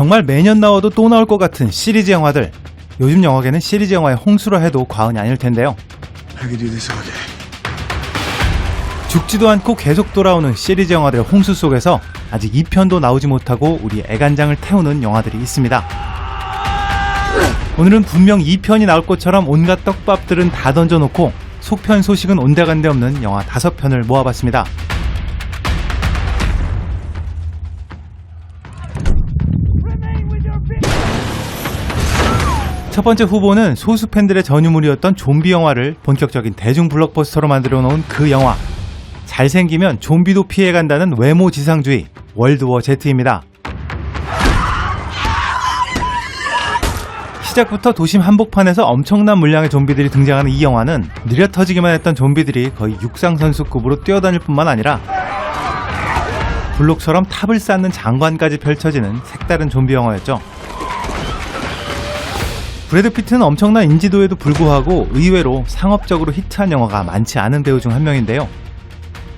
정말 매년 나와도 또 나올 것 같은 시리즈 영화들. 요즘 영화계는 시리즈 영화의 홍수라 해도 과언이 아닐 텐데요. 죽지도 않고 계속 돌아오는 시리즈 영화들의 홍수 속에서 아직 2편도 나오지 못하고 우리 애간장을 태우는 영화들이 있습니다. 오늘은 분명 2편이 나올 것처럼 온갖 떡밥들은 다 던져놓고 속편 소식은 온데간데 없는 영화 5편을 모아봤습니다. 첫 번째 후보는 소수 팬들의 전유물이었던 좀비 영화를 본격적인 대중 블록버스터로 만들어 놓은 그 영화. 잘생기면 좀비도 피해간다는 외모 지상주의, 월드워 Z입니다. 시작부터 도심 한복판에서 엄청난 물량의 좀비들이 등장하는 이 영화는 느려 터지기만 했던 좀비들이 거의 육상선수급으로 뛰어다닐 뿐만 아니라 블록처럼 탑을 쌓는 장관까지 펼쳐지는 색다른 좀비 영화였죠. 브래드 피트는 엄청난 인지도에도 불구하고 의외로 상업적으로 히트한 영화가 많지 않은 배우 중 한 명인데요.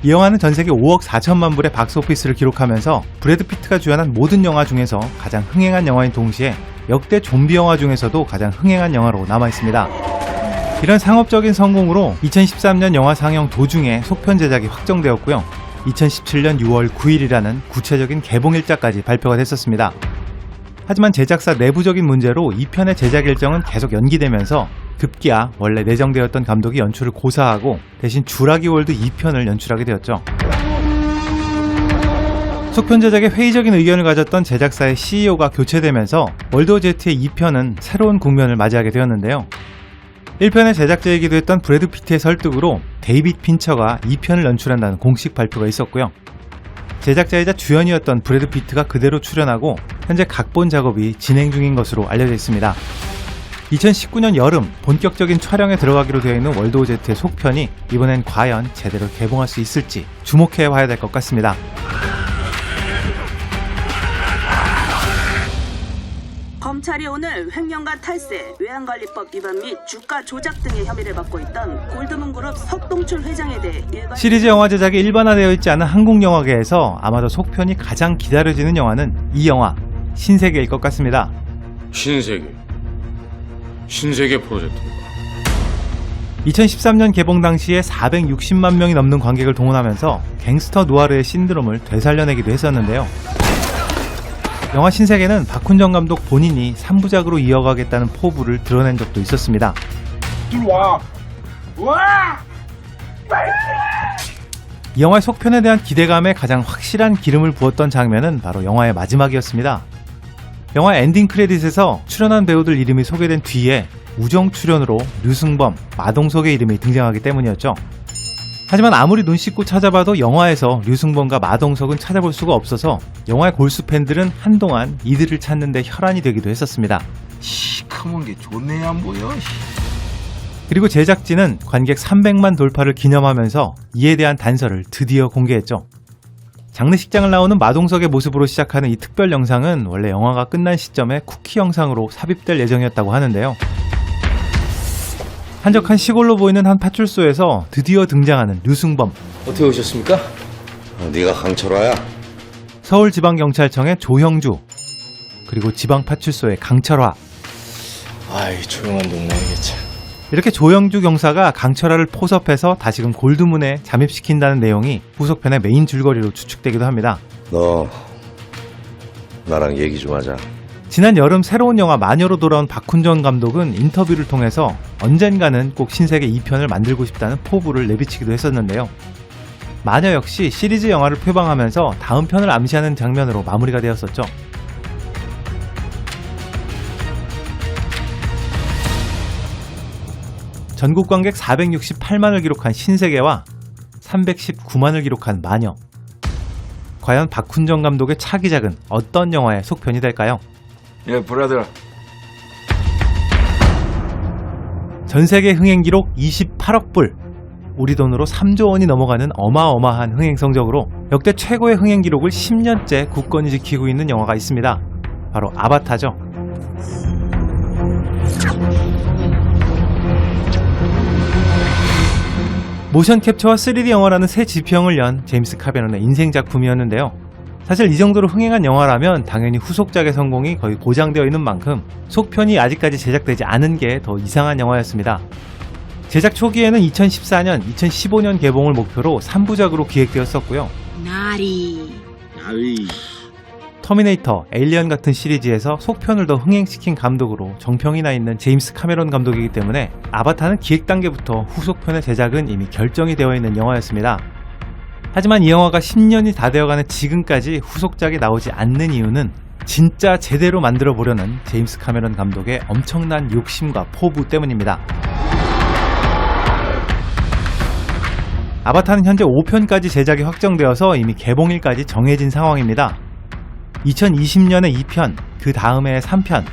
이 영화는 전세계 5억 4천만 불의 박스오피스를 기록하면서 브래드 피트가 주연한 모든 영화 중에서 가장 흥행한 영화인 동시에 역대 좀비 영화 중에서도 가장 흥행한 영화로 남아있습니다. 이런 상업적인 성공으로 2013년 영화 상영 도중에 속편 제작이 확정되었고요. 2017년 6월 9일이라는 구체적인 개봉일자까지 발표가 됐었습니다. 하지만 제작사 내부적인 문제로 2편의 제작 일정은 계속 연기되면서 급기야 원래 내정되었던 감독이 연출을 고사하고 대신 주라기 월드 2편을 연출하게 되었죠. 속편 제작에 회의적인 의견을 가졌던 제작사의 CEO가 교체되면서 월드워 Z의 2편은 새로운 국면을 맞이하게 되었는데요. 1편의 제작자이기도 했던 브래드 피트의 설득으로 데이빗 핀처가 2편을 연출한다는 공식 발표가 있었고요. 제작자이자 주연이었던 브래드 피트가 그대로 출연하고 현재 각본 작업이 진행 중인 것으로 알려져 있습니다. 2019년 여름 본격적인 촬영에 들어가기로 되어 있는 월드워 Z의 속편이 이번엔 과연 제대로 개봉할 수 있을지 주목해 봐야 될 것 같습니다. 검찰이 오늘 횡령과 탈세, 외환관리법 위반 및 주가 조작 등의 혐의를 받고 있던 골드문그룹 석동출 회장에 대해 시리즈 영화 제작이 일반화되어 있지 않은 한국 영화계에서 아마도 속편이 가장 기다려지는 영화는 이 영화 신세계일 것 같습니다. 신세계 프로젝트입니다. 2013년 개봉 당시에 460만 명이 넘는 관객을 동원하면서 갱스터 누아르의 신드롬을 되살려내기도 했었는데요. 영화 신세계는 박훈정 감독 본인이 3부작으로 이어가겠다는 포부를 드러낸 적도 있었습니다. 이 영화의 속편에 대한 기대감에 가장 확실한 기름을 부었던 장면은 바로 영화의 마지막이었습니다. 영화 엔딩 크레딧에서 출연한 배우들 이름이 소개된 뒤에 우정 출연으로 류승범, 마동석의 이름이 등장하기 때문이었죠. 하지만 아무리 눈 씻고 찾아봐도 영화에서 류승범과 마동석은 찾아볼 수가 없어서 영화의 골수 팬들은 한동안 이들을 찾는데 혈안이 되기도 했었습니다. 시커먼 게 좋네 안 보여. 그리고 제작진은 관객 300만 돌파를 기념하면서 이에 대한 단서를 드디어 공개했죠. 장례식장을 나오는 마동석의 모습으로 시작하는 이 특별 영상은 원래 영화가 끝난 시점에 쿠키 영상으로 삽입될 예정이었다고 하는데요. 한적한 시골로 보이는 한 파출소에서 드디어 등장하는 류승범. 어떻게 오셨습니까? 네가 강철화야? 서울지방경찰청의 조형주, 그리고 지방파출소의 강철화. 아이, 조용한 동네이겠지. 이렇게 조형주 경사가 강철화를 포섭해서 다시금 골드문에 잠입시킨다는 내용이 후속편의 메인 줄거리로 추측되기도 합니다. 너 나랑 얘기 좀 하자. 지난 여름 새로운 영화 마녀로 돌아온 박훈정 감독은 인터뷰를 통해서 언젠가는 꼭 신세계 2편을 만들고 싶다는 포부를 내비치기도 했었는데요. 마녀 역시 시리즈 영화를 표방하면서 다음 편을 암시하는 장면으로 마무리가 되었었죠. 전국 관객 468만을 기록한 신세계와 319만을 기록한 마녀. 과연 박훈정 감독의 차기작은 어떤 영화의 속편이 될까요? 예, 브라더. 전세계 흥행 기록 28억 불, 우리 돈으로 3조 원이 넘어가는 어마어마한 흥행 성적으로 역대 최고의 흥행 기록을 10년째 굳건히 지키고 있는 영화가 있습니다. 바로 아바타죠. 모션 캡처와 3D 영화라는 새 지평을 연 제임스 카메론의 인생 작품이었는데요. 사실 이 정도로 흥행한 영화라면 당연히 후속작의 성공이 거의 보장되어 있는 만큼 속편이 아직까지 제작되지 않은 게 더 이상한 영화였습니다. 제작 초기에는 2014년, 2015년 개봉을 목표로 3부작으로 기획되었었고요. 터미네이터, 에일리언 같은 시리즈에서 속편을 더 흥행시킨 감독으로 정평이 나 있는 제임스 카메론 감독이기 때문에 아바타는 기획 단계부터 후속편의 제작은 이미 결정이 되어 있는 영화였습니다. 하지만 이 영화가 10년이 다 되어가는 지금까지 후속작이 나오지 않는 이유는 진짜 제대로 만들어 보려는 제임스 카메론 감독의 엄청난 욕심과 포부 때문입니다. 아바타는 현재 5편까지 제작이 확정되어서 이미 개봉일까지 정해진 상황입니다. 2020년에 2편, 그 다음에 3편,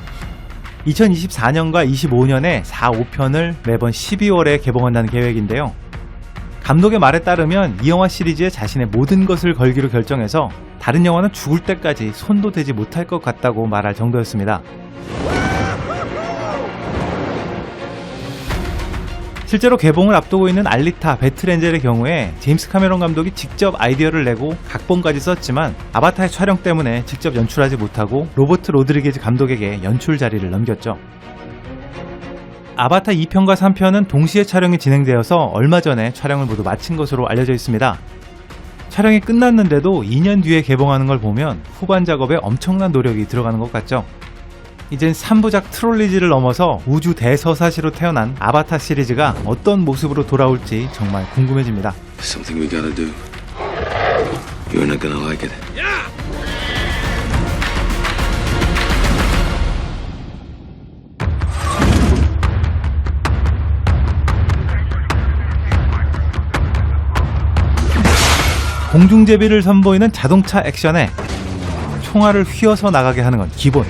2024년과 25년에 4, 5편을 매번 12월에 개봉한다는 계획인데요. 감독의 말에 따르면 이 영화 시리즈에 자신의 모든 것을 걸기로 결정해서 다른 영화는 죽을 때까지 손도 대지 못할 것 같다고 말할 정도였습니다. 실제로 개봉을 앞두고 있는 알리타, 배틀엔젤의 경우에 제임스 카메론 감독이 직접 아이디어를 내고 각본까지 썼지만 아바타의 촬영 때문에 직접 연출하지 못하고 로버트 로드리게즈 감독에게 연출 자리를 넘겼죠. 아바타 2편과 3편은 동시에 촬영이 진행되어서 얼마 전에 촬영을 모두 마친 것으로 알려져 있습니다. 촬영이 끝났는데도 2년 뒤에 개봉하는 걸 보면 후반 작업에 엄청난 노력이 들어가는 것 같죠. 이젠 3부작 트롤리지를 넘어서 우주 대서사시로 태어난 아바타 시리즈가 어떤 모습으로 돌아올지 정말 궁금해집니다. Something we gotta do. You're not gonna like it. 공중제비를 선보이는 자동차 액션에 총알을 휘어서 나가게 하는 건 기본.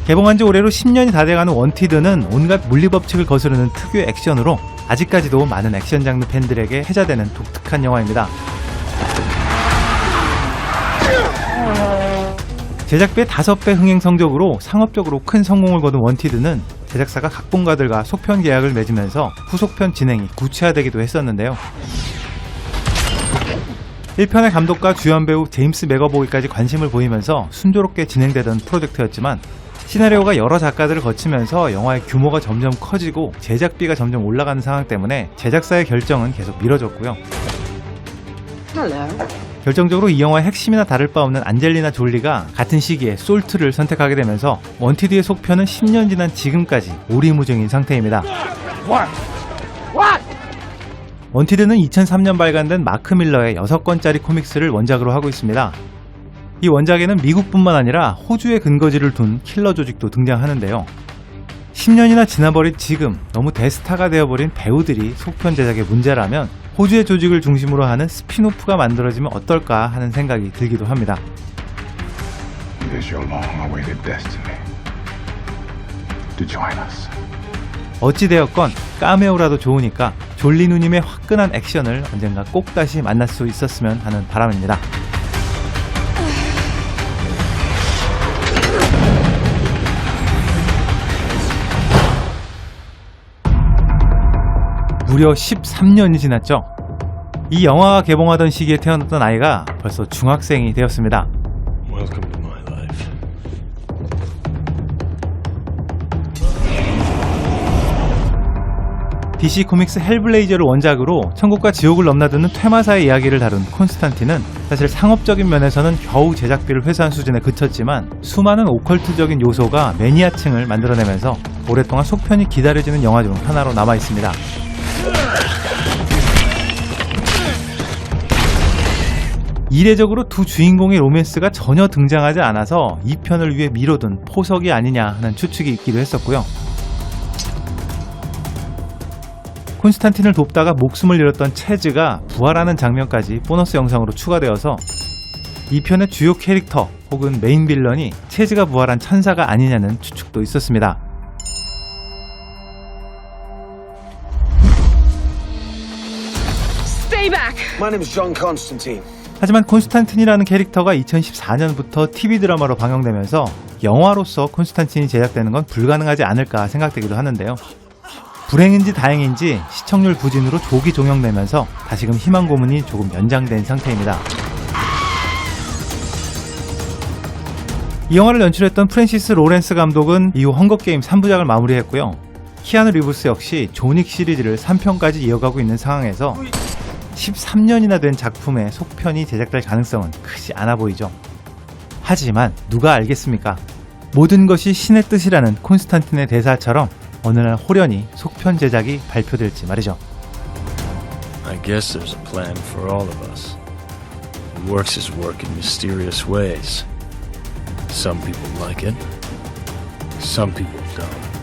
개봉한 지 올해로 10년이 다 돼가는 원티드는 온갖 물리법칙을 거스르는 특유의 액션으로 아직까지도 많은 액션 장르 팬들에게 회자되는 독특한 영화입니다. 제작비의 5배 흥행 성적으로 상업적으로 큰 성공을 거둔 원티드는 제작사가 각본가들과 속편 계약을 맺으면서 후속편 진행이 구체화되기도 했었는데요. 1편의 감독과 주연 배우 제임스 맥어보이까지 관심을 보이면서 순조롭게 진행되던 프로젝트였지만 시나리오가 여러 작가들을 거치면서 영화의 규모가 점점 커지고 제작비가 점점 올라가는 상황 때문에 제작사의 결정은 계속 미뤄졌고요. 결정적으로 이 영화의 핵심이나 다를 바 없는 안젤리나 졸리가 같은 시기에 솔트를 선택하게 되면서 원티드의 속편은 10년 지난 지금까지 오리무중인 상태입니다. 원티드는 2003년 발간된 마크 밀러의 6권짜리 코믹스를 원작으로 하고 있습니다. 이 원작에는 미국뿐만 아니라 호주에 근거지를 둔 킬러 조직도 등장하는데요. 10년이나 지나버린 지금 너무 대스타가 되어버린 배우들이 속편 제작의 문제라면 호주의 조직을 중심으로 하는 스피노프가 만들어지면 어떨까 하는 생각이 들기도 합니다. It is your long-awaited destiny to join us. 어찌되었건 까메오라도 좋으니까 졸리 누님의 화끈한 액션을 언젠가 꼭 다시 만날 수 있었으면 하는 바람입니다. 무려 13년이 지났죠. 이 영화가 개봉하던 시기에 태어났던 아이가 벌써 중학생이 되었습니다. Welcome to my life. DC 코믹스 헬블레이저를 원작으로 천국과 지옥을 넘나드는 퇴마사의 이야기를 다룬 콘스탄틴은 사실 상업적인 면에서는 겨우 제작비를 회수한 수준에 그쳤지만 수많은 오컬트적인 요소가 매니아층을 만들어내면서 오랫동안 속편이 기다려지는 영화 중 하나로 남아있습니다. 이례적으로 두 주인공의 로맨스가 전혀 등장하지 않아서 2편을 위해 미뤄둔 포석이 아니냐 하는 추측이 있기도 했었고요. 콘스탄틴을 돕다가 목숨을 잃었던 체즈가 부활하는 장면까지 보너스 영상으로 추가되어서 2편의 주요 캐릭터 혹은 메인 빌런이 체즈가 부활한 천사가 아니냐는 추측도 있었습니다. My name is John Constantine. 하지만 콘스탄틴이라는 캐릭터가 2014년부터 TV 드라마로 방영되면서 영화로서 콘스탄틴이 제작되는 건 불가능하지 않을까 생각되기도 하는데요. 불행인지 다행인지 시청률 부진으로 조기 종영되면서 다시금 희망 고문이 조금 연장된 상태입니다. 이 영화를 연출했던 프랜시스 로렌스 감독은 이후 헝거게임 3부작을 마무리했고요. 키아누 리브스 역시 존윅 시리즈를 3편까지 이어가고 있는 상황에서 13년이나 된 작품의 속편이 제작될 가능성은 크지 않아 보이죠. 하지만 누가 알겠습니까? 모든 것이 신의 뜻이라는 콘스탄틴의 대사처럼 어느 날 호련히 속편 제작이 발표될지 말이죠. I guess there's a plan for all of us. He works his work in mysterious ways. Some people like it. Some people don't.